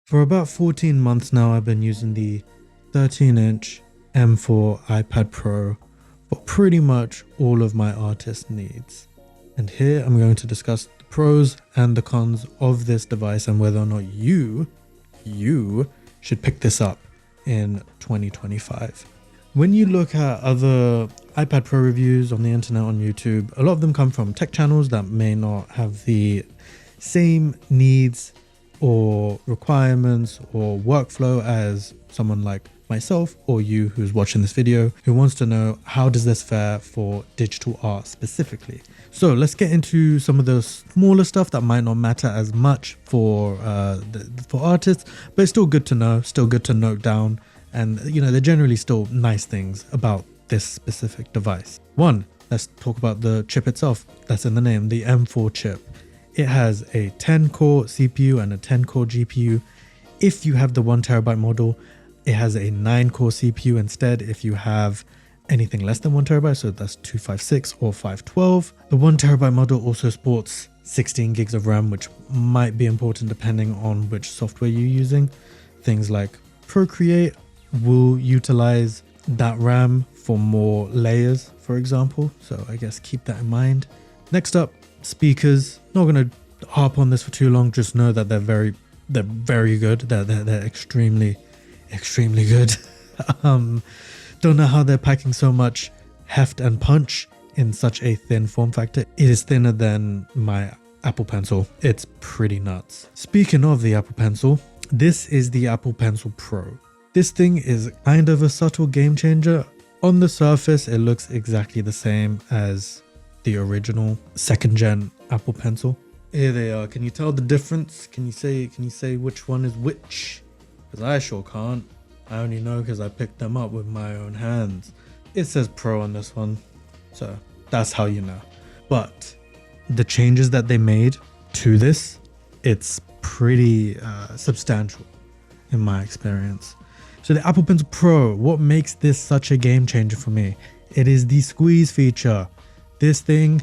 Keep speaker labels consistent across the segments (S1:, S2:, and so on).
S1: For about 14 months now, I've been using the 13-inch M4 iPad Pro for pretty much all of my artist needs. And here I'm going to discuss the pros and the cons of this device and whether or not you should pick this up in 2025. When you look at other iPad Pro reviews on the internet, on YouTube, a lot of them come from tech channels that may not have the same needs or requirements or workflow as someone like myself or you who's watching this video, who wants to know how does this fare for digital art specifically. So let's get into some of the smaller stuff that might not matter as much for artists, but it's still good to know, still good to note down, and they're generally still nice things about this specific device. One, let's talk about the chip itself. That's in the name, the M4 chip. It has a 10-core CPU and a 10-core GPU. If you have the 1TB model, it has a 9-core CPU instead. If you have anything less than 1TB, so that's 256 or 512. The 1TB model also sports 16 gigs of RAM, which might be important depending on which software you're using. Things like Procreate will utilize that RAM for more layers, for example. So I guess keep that in mind. Next up, speakers. Not going to harp on this for too long. Just know that they're very good. They're extremely good. Don't know how they're packing so much heft and punch in such a thin form factor. It is thinner than my Apple Pencil. It's pretty nuts. Speaking of the Apple Pencil, this is the Apple Pencil Pro. This thing is kind of a subtle game changer. On the surface, it looks exactly the same as the original 2nd gen Apple Pencil. Here they are. Can you tell the difference? Can you say which one is which? Because I sure can't. I only know because I picked them up with my own hands. It says Pro on this one, so that's how you know. But the changes that they made to this, it's pretty substantial in my experience. So the Apple Pencil Pro, what makes this such a game changer for me? It is the squeeze feature. This thing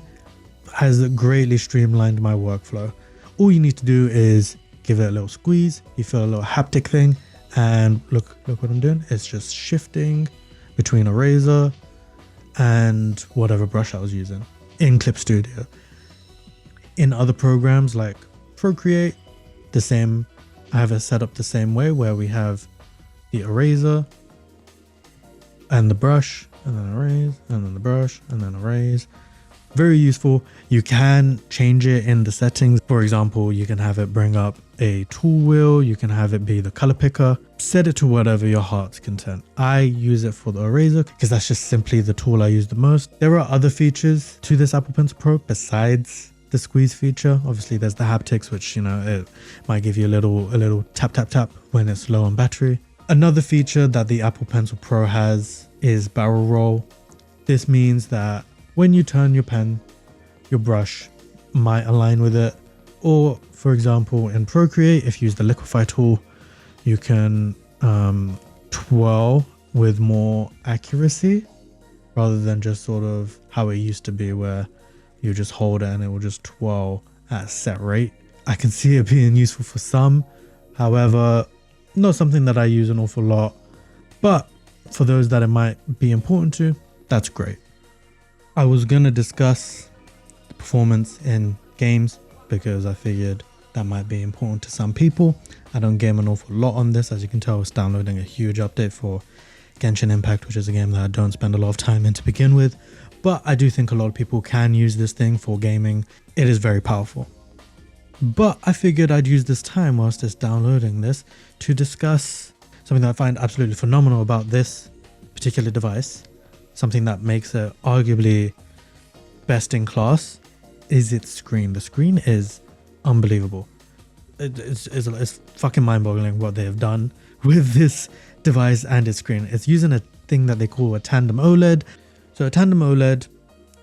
S1: has greatly streamlined my workflow. All you need to do is give it a little squeeze. You feel a little haptic thing, and look what I'm doing. It's just shifting between eraser and whatever brush I was using in Clip Studio. In other programs like Procreate, the same. I have it set up the same way, where we have the eraser and the brush, and then erase, and then the brush, and then erase. Very useful. You can change it in the settings. For example, you can have it bring up a tool wheel. You can have it be the color picker. Set it to whatever your heart's content. I use it for the eraser because that's just simply the tool I use the most. There are other features to this Apple Pencil Pro besides the squeeze feature. Obviously, there's the haptics, which it might give you a little tap tap tap when it's low on battery. Another feature that the Apple Pencil Pro has is barrel roll. This means that when you turn your pen, your brush might align with it. Or, for example, in Procreate, if you use the liquify tool, you can twirl with more accuracy rather than just sort of how it used to be, where you just hold it and it will just twirl at a set rate. I can see it being useful for some, however, not something that I use an awful lot. But for those that it might be important to, that's great. I was going to discuss the performance in games because I figured that might be important to some people. I don't game an awful lot on this. As you can tell, I was downloading a huge update for Genshin Impact, which is a game that I don't spend a lot of time in to begin with. But I do think a lot of people can use this thing for gaming. It is very powerful. But I figured I'd use this time whilst it's downloading this to discuss something that I find absolutely phenomenal about this particular device. Something that makes it arguably best in class is its screen. The screen is unbelievable. It's fucking mind-boggling what they have done with this device and its screen. It's using a thing that they call a tandem OLED. So a tandem OLED,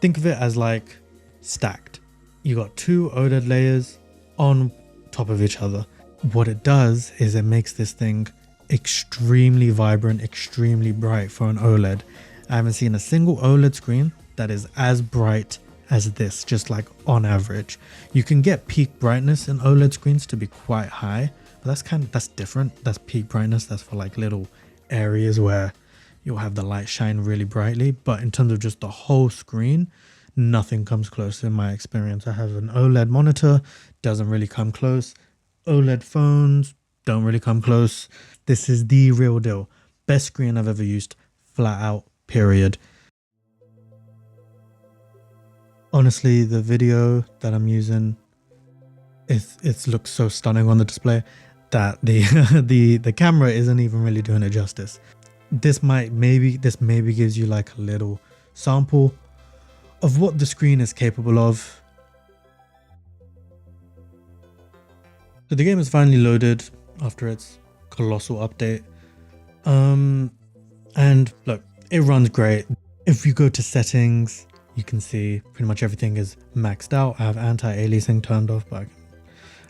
S1: think of it as like stacked. You got two OLED layers on top of each other. What it does is it makes this thing extremely vibrant, extremely bright for an OLED. I haven't seen a single OLED screen that is as bright as this, just like on average. You can get peak brightness in OLED screens to be quite high, but that's different. That's peak brightness. That's for like little areas where you'll have the light shine really brightly. But in terms of just the whole screen, nothing comes close in my experience. I have an OLED monitor, doesn't really come close. OLED phones don't really come close. This is the real deal. Best screen I've ever used, flat out, period. Honestly, the video that I'm using, it looks so stunning on the display that the the camera isn't even really doing it justice. This maybe gives you like a little sample of what the screen is capable of. So the game is finally loaded after its colossal update. And look, it runs great. If you go to settings, you can see pretty much everything is maxed out. I have anti-aliasing turned off, but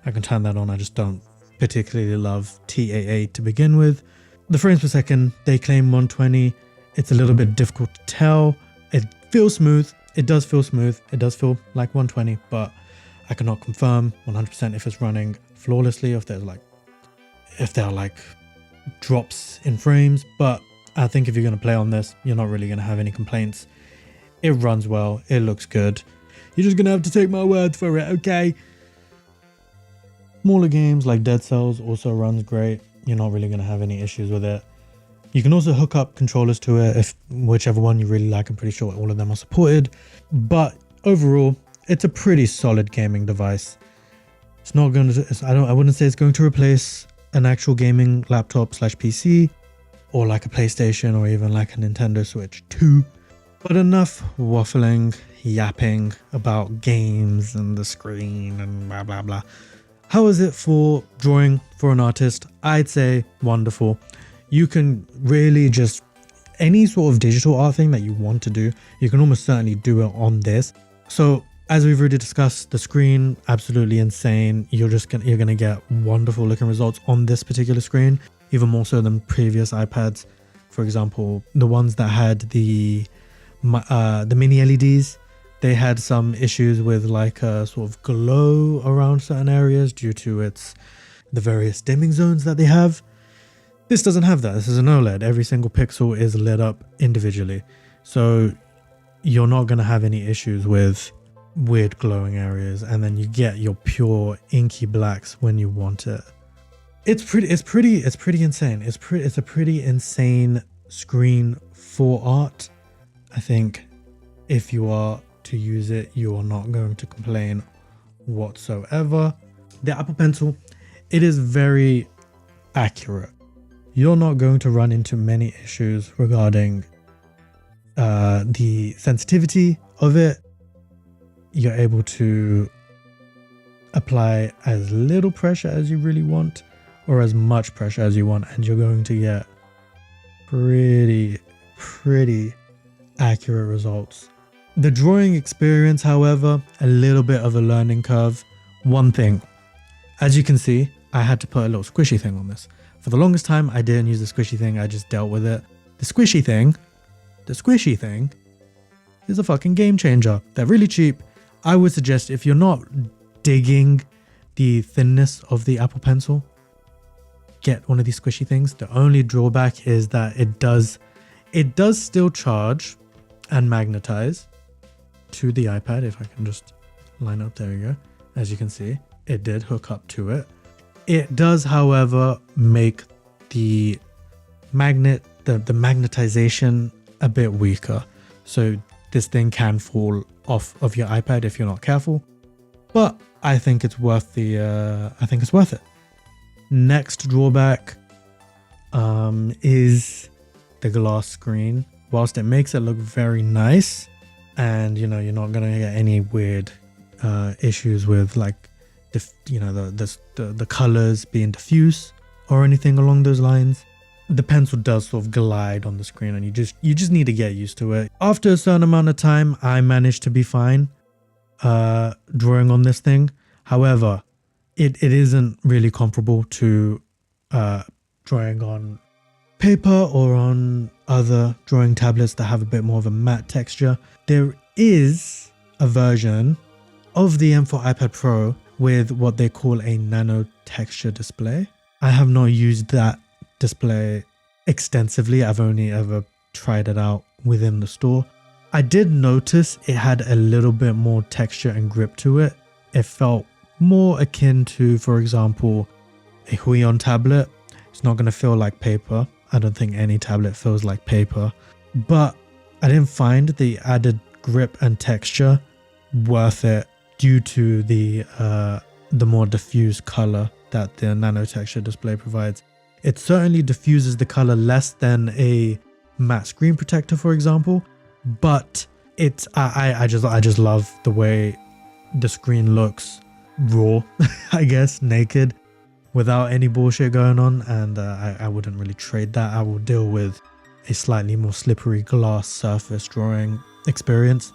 S1: I can turn that on. I just don't particularly love TAA to begin with. The frames per second, they claim 120. It's a little bit difficult to tell. It feels smooth. It does feel smooth. It does feel like 120, but I cannot confirm 100% if it's running flawlessly, if there are like drops in frames. But I think if you're going to play on this, you're not really going to have any complaints. It runs well. It looks good. You're just going to have to take my word for it, okay? Smaller games like Dead Cells also runs great. You're not really going to have any issues with it. You can also hook up controllers to it if whichever one you really like. I'm pretty sure all of them are supported. But overall, it's a pretty solid gaming device. It's not going to, I wouldn't say it's going to replace an actual gaming laptop / PC or like a PlayStation or even like a Nintendo Switch 2. But enough waffling, yapping about games and the screen and blah, blah, blah. How is it for drawing for an artist? I'd say wonderful. You can really just, any sort of digital art thing that you want to do, you can almost certainly do it on this. So as we've already discussed, the screen, absolutely insane. You're gonna get wonderful looking results on this particular screen, even more so than previous iPads. For example, the ones that had the mini LEDs, they had some issues with like a sort of glow around certain areas due to the various dimming zones that they have. This doesn't have that. This is an OLED. Every single pixel is lit up individually. So you're not going to have any issues with weird glowing areas, and then you get your pure inky blacks when you want it. It's pretty insane. It's a pretty insane screen for art. I think if you are to use it, you are not going to complain whatsoever. The Apple Pencil, it is very accurate. You're not going to run into many issues regarding the sensitivity of it. You're able to apply as little pressure as you really want or as much pressure as you want, and you're going to get pretty accurate results. The drawing experience, however, a little bit of a learning curve. One thing, as you can see, I had to put a little squishy thing on this. For the longest time, I didn't use the squishy thing. I just dealt with it. The squishy thing is a fucking game changer. They're really cheap. I would suggest if you're not digging the thinness of the Apple Pencil, get one of these squishy things. The only drawback is that it does still charge and magnetize to the iPad. If I can just line up, there you go. As you can see, it did hook up to it. It does, however, make the magnet, the magnetization a bit weaker. So this thing can fall off of your iPad if you're not careful. But I think it's worth it. Next drawback is the glass screen. Whilst it makes it look very nice, and you're not gonna get any weird issues with like the colors being diffuse or anything along those lines. The pencil does sort of glide on the screen, and you just need to get used to it. After a certain amount of time, I managed to be fine drawing on this thing. However, it isn't really comparable to drawing on paper or on other drawing tablets that have a bit more of a matte texture. There is a version of the M4 iPad Pro with what they call a nano texture display. I have not used that display extensively. I've only ever tried it out within the store. I did notice it had a little bit more texture and grip to it. It felt more akin to, for example, a Huion tablet. It's not going to feel like paper. I don't think any tablet feels like paper, but I didn't find the added grip and texture worth it due to the more diffused color that the nano texture display provides. It certainly diffuses the color less than a matte screen protector, for example, but it's I just love the way the screen looks raw, I guess, naked, without any bullshit going on, and I wouldn't really trade that. I will deal with a slightly more slippery glass surface drawing experience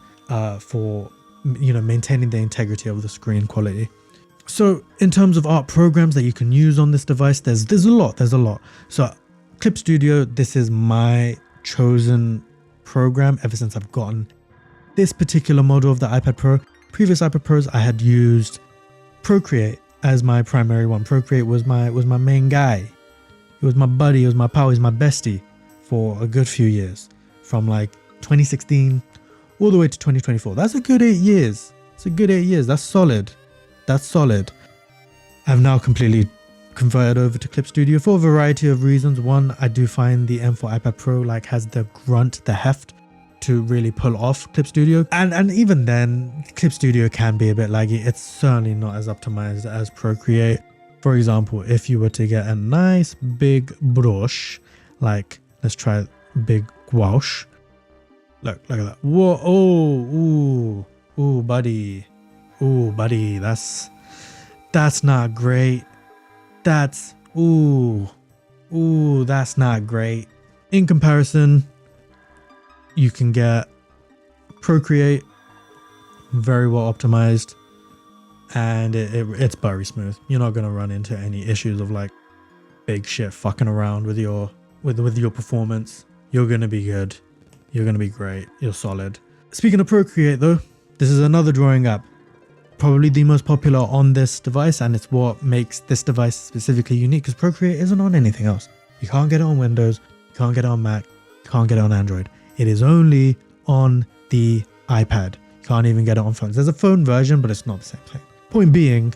S1: for maintaining the integrity of the screen quality. So in terms of art programs that you can use on this device, there's a lot. So Clip Studio, this is my chosen program ever since I've gotten this particular model of the iPad Pro. Previous iPad Pros, I had used Procreate as my primary one. Procreate was my main guy. It was my buddy, it was my pal, it was my bestie for a good few years, from like 2016 all the way to 2024. That's a good 8 years. It's a good 8 years. That's solid. I've now completely converted over to Clip Studio for a variety of reasons. One, I do find the M4 iPad Pro has the grunt, the heft to really pull off Clip Studio. And even then, Clip Studio can be a bit laggy. It's certainly not as optimized as Procreate. For example, if you were to get a nice big brush, like let's try big gouache. Look at that. Whoa, ooh, buddy. Ooh, buddy, that's not great. That's not great. In comparison, you can get Procreate, very well optimized, and it's buttery smooth. You're not gonna run into any issues of like big shit fucking around with your performance. You're gonna be good. You're gonna be great. You're solid. Speaking of Procreate though, this is another drawing app. Probably the most popular on this device, and it's what makes this device specifically unique, because Procreate isn't on anything else. You can't get it on Windows, you can't get it on Mac, you can't get it on Android. It is only on the iPad. You can't even get it on phones. There's a phone version, but it's not the same thing. Point being,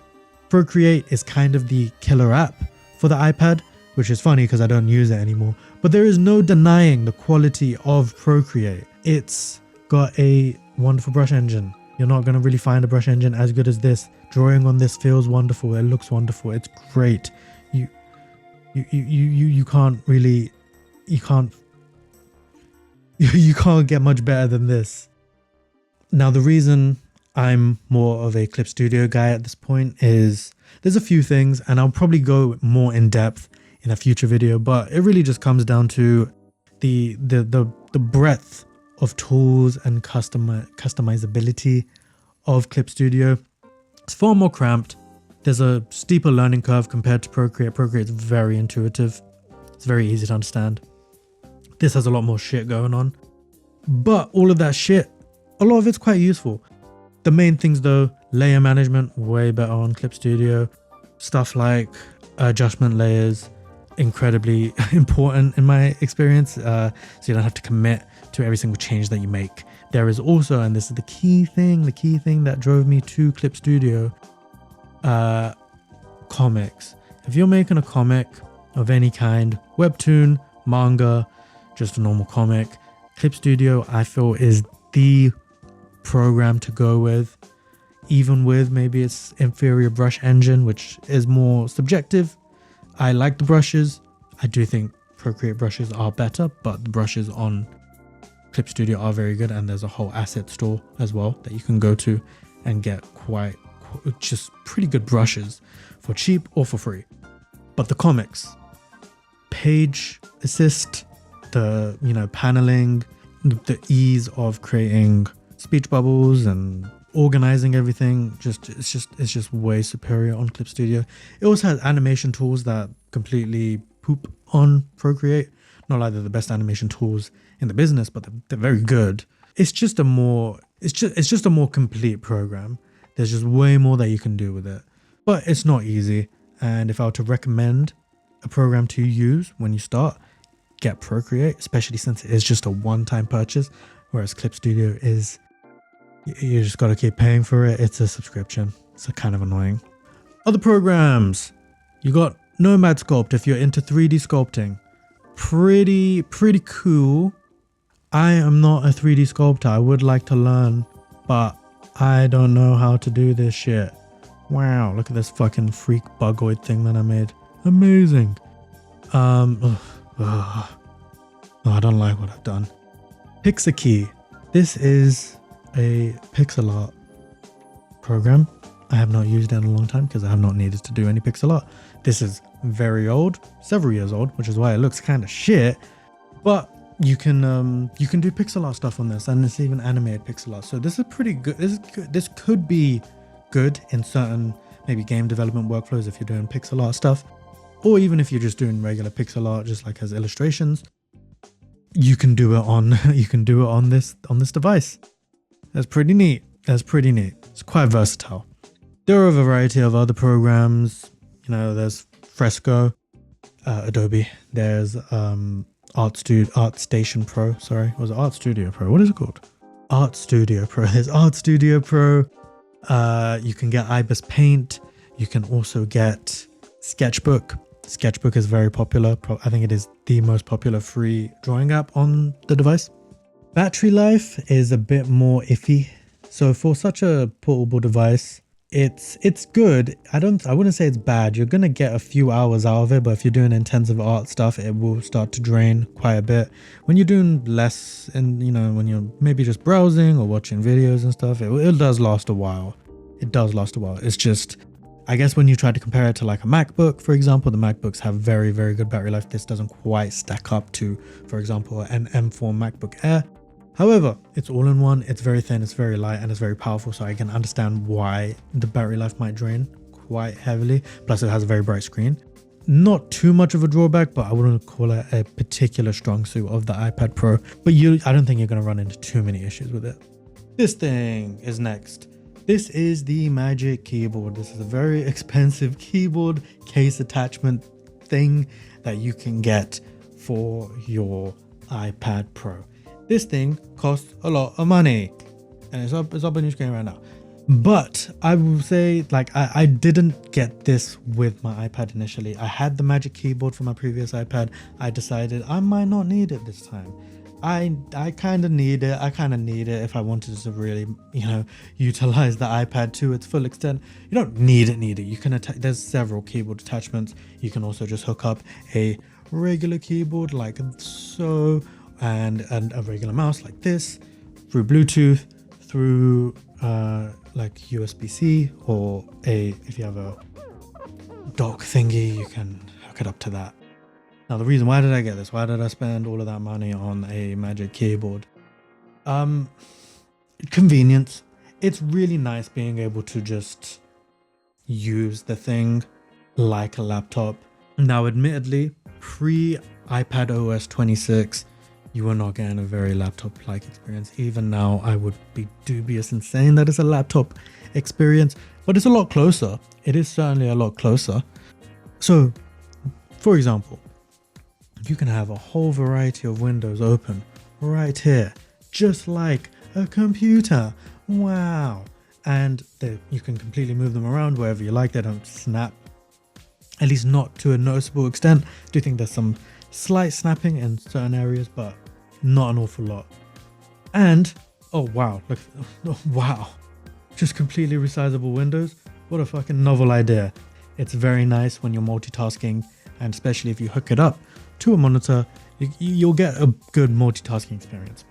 S1: Procreate is kind of the killer app for the iPad, which is funny because I don't use it anymore. But there is no denying the quality of Procreate. It's got a wonderful brush engine. You're not going to really find a brush engine as good as this. Drawing on this feels wonderful. It looks wonderful. It's great. You can't really, you can't get much better than this. Now, the reason I'm more of a Clip Studio guy at this point is there's a few things, and I'll probably go more in depth in a future video, but it really just comes down to the breadth of tools and customizability of Clip Studio. It's far more cramped. There's a steeper learning curve compared to Procreate. Procreate's very intuitive. It's very easy to understand. This has a lot more shit going on, but all of that shit, a lot of it's quite useful. The main things though, layer management, way better on Clip Studio. Stuff like adjustment layers, incredibly important in my experience, so you don't have to commit to every single change that you make. There is also, and this is the key thing that drove me to Clip Studio, comics. If you're making a comic of any kind, webtoon, manga, just a normal comic, Clip Studio I feel is the program to go with, even with maybe its inferior brush engine, which is more subjective. I like the brushes. I do think Procreate brushes are better, but the brushes on Clip Studio are very good, and there's a whole asset store as well that you can go to and get just pretty good brushes for cheap or for free. But the comics, page assist, the paneling, the ease of creating speech bubbles and organizing everything, it's just way superior on Clip Studio. It also has animation tools that completely poop on Procreate. Not like they're the best animation tools in the business, but they're very good. It's just a more complete program. There's just way more that you can do with it, but it's not easy. And if I were to recommend a program to use when you start, get Procreate, especially since it is just a one-time purchase, whereas Clip Studio is, you just got to keep paying for it. It's a subscription. It's kind of annoying. Other programs, you got Nomad Sculpt if you're into 3D sculpting. Pretty cool. I am not a 3D sculptor. I would like to learn, but I don't know how to do this shit. Wow, look at this fucking freak bugoid thing that I made. Amazing. I don't like what I've done. Pixakey. This is a pixel art program. I have not used it in a long time because I have not needed to do any pixel art. This is very old, several years old, which is why it looks kind of shit. But you can do pixel art stuff on this, and it's even animated pixel art. So this is pretty good. This could be good in certain maybe game development workflows if you're doing pixel art stuff, or even if you're just doing regular pixel art, just like as illustrations. You can do it on this device. That's pretty neat. It's quite versatile. There are a variety of other programs. You know, there's Fresco, Adobe. There's ArtStation Pro. Sorry, was it Art Studio Pro? What is it called? Art Studio Pro. There's Art Studio Pro. You can get Ibis Paint. You can also get Sketchbook. Sketchbook is very popular. I think it is the most popular free drawing app on the device. Battery life is a bit more iffy. So for such a portable device, it's good. I wouldn't say it's bad. You're gonna get a few hours out of it, but if you're doing intensive art stuff, it will start to drain quite a bit. When you're doing less, and when you're maybe just browsing or watching videos and stuff, it does last a while. It's just, I guess when you try to compare it to like a MacBook, for example, the MacBooks have very, very good battery life. This doesn't quite stack up to, for example, an M4 MacBook Air. However, it's all in one, it's very thin, it's very light, and it's very powerful, so I can understand why the battery life might drain quite heavily. Plus it has a very bright screen. Not too much of a drawback, but I wouldn't call it a particular strong suit of the iPad Pro. But I don't think you're going to run into too many issues with it. This thing is next. This is the Magic Keyboard. This is a very expensive keyboard case attachment thing that you can get for your iPad Pro. This thing costs a lot of money, and it's up on your screen right now. But I will say, like, I didn't get this with my iPad initially. I had the Magic Keyboard for my previous iPad. I decided I might not need it this time. I kind of need it. I kind of need it if I wanted to really, utilize the iPad to its full extent. You don't need it. You can there's several keyboard attachments. You can also just hook up a regular keyboard like so, and a regular mouse like this through Bluetooth, through like USB-C, or if you have a dock thingy, you can hook it up to that. Now, the reason, why did I get this? Why did I spend all of that money on a Magic Keyboard? Convenience. It's really nice being able to just use the thing like a laptop. Now, admittedly, pre-iPad OS 26, you are not getting a very laptop-like experience. Even now, I would be dubious in saying that it's a laptop experience, but it's a lot closer. It is certainly a lot closer. So, for example, you can have a whole variety of windows open right here, just like a computer. Wow. And you can completely move them around wherever you like. They don't snap, at least not to a noticeable extent. I do think there's some slight snapping in certain areas, but not an awful lot. And oh wow, look, oh, wow, just completely resizable windows. What a fucking novel idea. It's very nice when you're multitasking, and especially if you hook it up to a monitor, you'll get a good multitasking experience.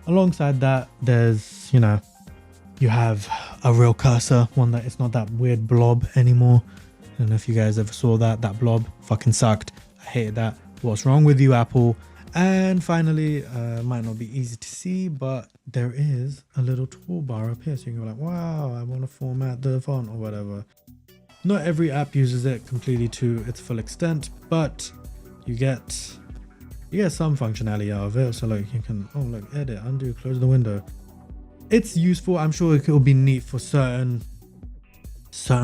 S1: Alongside that, there's, you have a real cursor, one that it's not that weird blob anymore. I don't know if you guys ever saw that blob fucking sucked. I hated that. What's wrong with you, Apple? And finally, might not be easy to see, but there is a little toolbar up here, so you can go like, wow, I want to format the font or whatever. Not every app uses it completely to its full extent, but you get some functionality out of it. So like you can, oh look, edit, undo, close the window. It's useful. I'm sure it will be neat for certain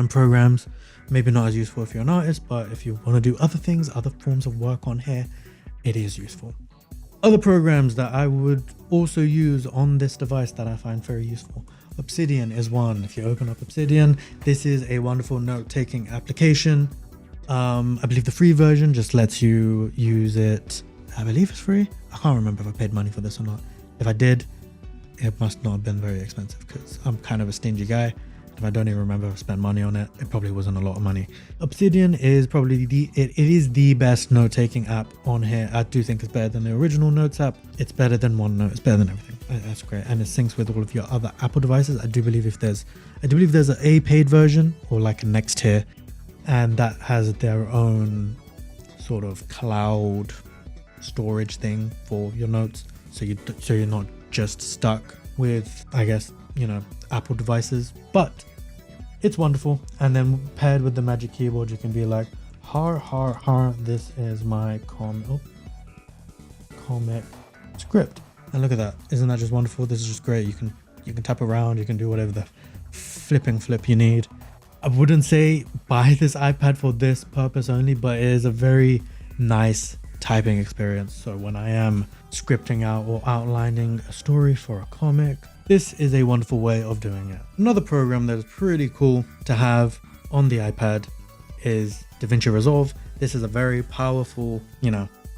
S1: programs, Maybe not as useful if you're an artist, but if you want to do other things, other forms of work on here, it is useful. Other programs that I would also use on this device that I find very useful. Obsidian is one. If you open up Obsidian, this is a wonderful note-taking application. I believe the free version just lets you use it. I believe it's free. I can't remember if I paid money for this or not. If I did, it must not have been very expensive because I'm kind of a stingy guy. If I don't even remember if I spent money on it, it probably wasn't a lot of money. Obsidian is probably it is the best note-taking app on here. I do think it's better than the original Notes app. It's better than OneNote. It's better than everything. That's great, and it syncs with all of your other Apple devices. I believe there's a paid version or like a next tier, and that has their own sort of cloud storage thing for your notes. So you're not just stuck with, I guess, Apple devices, but it's wonderful. And then paired with the Magic Keyboard, you can be like, this is my comic script. And look at that. Isn't that just wonderful? This is just great. You can tap around, you can do whatever the flipping flip you need. I wouldn't say buy this iPad for this purpose only, but it is a very nice typing experience. So when I am scripting out or outlining a story for a comic, this is a wonderful way of doing it. Another program that is pretty cool to have on the iPad is DaVinci Resolve. This is a very powerful,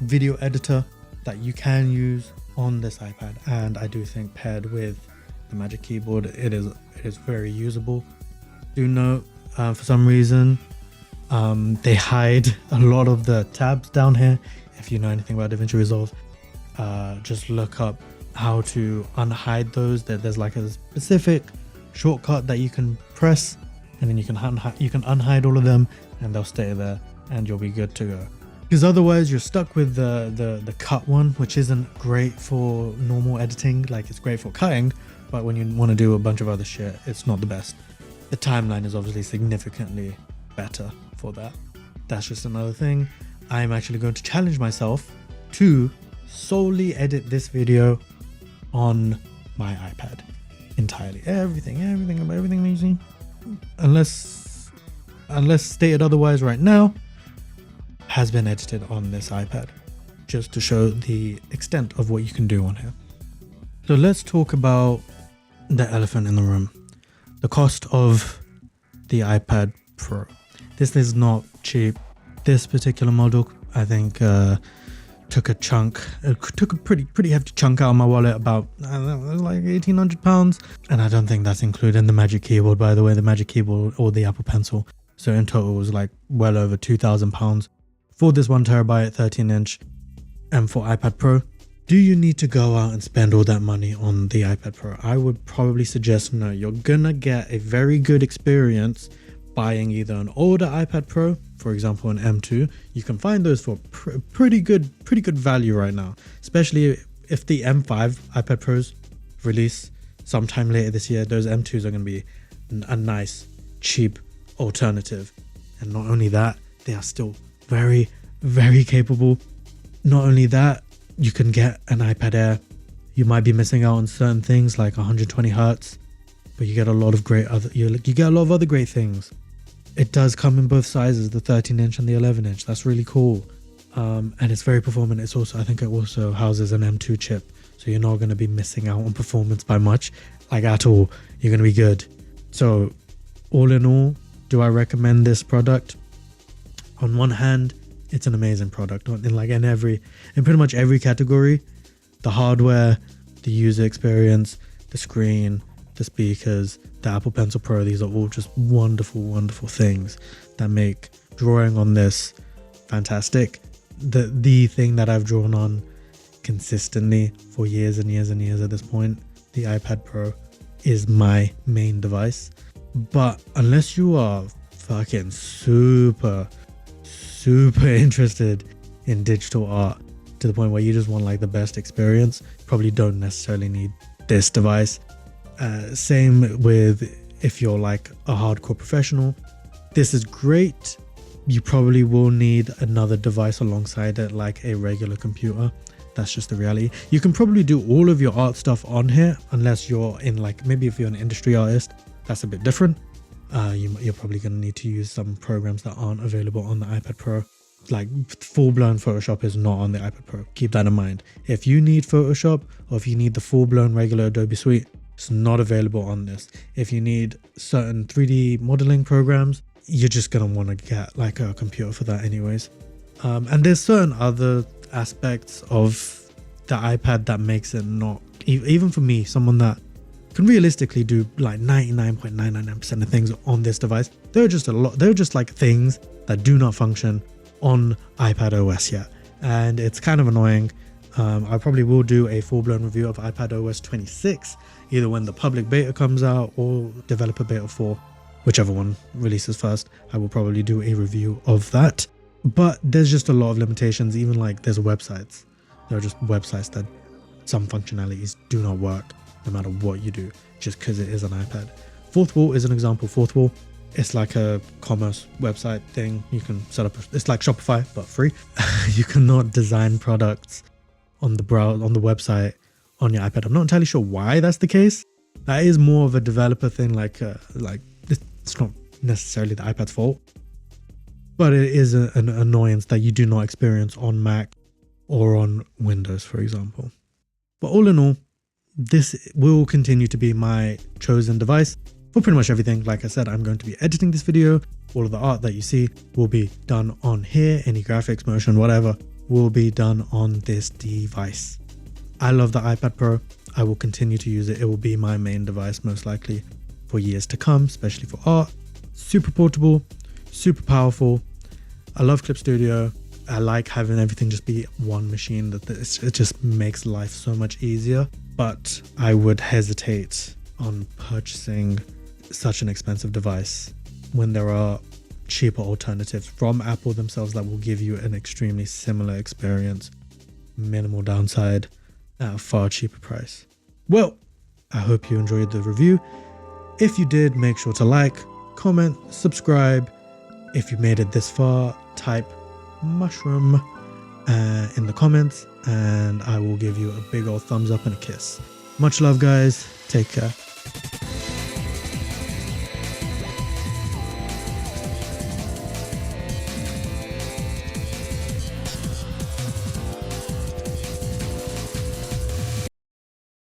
S1: video editor that you can use on this iPad, and I do think paired with the Magic Keyboard, it is very usable. Do note, for some reason, they hide a lot of the tabs down here. If you know anything about DaVinci Resolve, just look up how to unhide those. There's like a specific shortcut that you can press, and then you can unhide all of them, and they'll stay there, and you'll be good to go. Because otherwise, you're stuck with the cut one, which isn't great for normal editing. Like, it's great for cutting, but when you want to do a bunch of other shit, it's not the best. The timeline is obviously significantly better for that. That's just another thing. I'm actually going to challenge myself to solely edit this video on my iPad entirely. Everything amazing, unless stated otherwise right now, has been edited on this iPad, just to show the extent of what you can do on here. So let's talk about the elephant in the room, the cost of the iPad Pro. This is not cheap. This particular model, I think, took a pretty hefty chunk out of my wallet, about like £1,800, and I don't think that's including the Magic Keyboard, by the way, the Magic Keyboard or the Apple Pencil. So in total, it was like well over £2,000 for this 1TB 13-inch M4 iPad Pro. Do you need to go out and spend all that money on the iPad Pro? I would probably suggest no. You're gonna get a very good experience buying either an older iPad Pro, for example an M2. You can find those for pretty good value right now, especially if the M5 iPad Pros release sometime later this year. Those M2s are going to be a nice cheap alternative, and not only that, they are still very capable. Not only that, you can get an iPad Air. You might be missing out on certain things like 120 Hertz, but you get a lot of other great things. It does come in both sizes, the 13-inch and the 11-inch. That's really cool. And it's very performant. I think it also houses an M2 chip, so you're not going to be missing out on performance by much, like at all. You're going to be good. So all in all, do I recommend this product? On one hand, it's an amazing product in pretty much every category. The hardware, the user experience, the screen, the speakers, the Apple Pencil Pro, these are all just wonderful things that make drawing on this fantastic. The thing that I've drawn on consistently for years and years at this point, the iPad Pro, is my main device. But unless you are fucking super interested in digital art to the point where you just want like the best experience, you probably don't necessarily need this device. Same with if you're like a hardcore professional. This is great. You probably will need another device alongside it, like a regular computer. That's just the reality. You can probably do all of your art stuff on here, unless you're in maybe if you're an industry artist, that's a bit different. You're probably going to need to use some programs that aren't available on the iPad Pro. Like full-blown Photoshop is not on the iPad Pro. Keep that in mind. If you need Photoshop, or if you need the full-blown regular Adobe Suite, it's not available on this. If you need certain 3D modeling programs, you're just going to want to get like a computer for that anyways. And there's certain other aspects of the iPad that makes it not, even for me, someone that can realistically do like 99.999% of things on this device, there are just like things that do not function on iPad OS yet, and it's kind of annoying. I probably will do a full-blown review of iPad OS 26, either when the public beta comes out or developer beta 4, whichever one releases first. I will probably do a review of that. But there's just a lot of limitations. Even like there's websites. There are just websites that some functionalities do not work no matter what you do, just because it is an iPad. Fourth Wall is an example. Fourth Wall, it's like a commerce website thing. You can set up, it's like Shopify, but free. You cannot design products on the website on your iPad. I'm not entirely sure why that's the case. That is more of a developer thing. Like it's not necessarily the iPad's fault, but it is an annoyance that you do not experience on Mac or on Windows, for example. But all in all, this will continue to be my chosen device for pretty much everything. Like I said, I'm going to be editing this video. All of the art that you see will be done on here. Any graphics, motion, whatever will be done on this device. I love the iPad Pro. I will continue to use it. It will be my main device most likely for years to come, especially for art. Super portable, super powerful. I love Clip Studio. I like having everything just be one machine. It just makes life so much easier. But I would hesitate on purchasing such an expensive device when there are cheaper alternatives from Apple themselves that will give you an extremely similar experience, minimal downside, at a far cheaper price. Well, I hope you enjoyed the review. If you did, make sure to like, comment, subscribe. If you made it this far, type mushroom in the comments, and I will give you a big old thumbs up and a kiss. Much love, guys. Take care.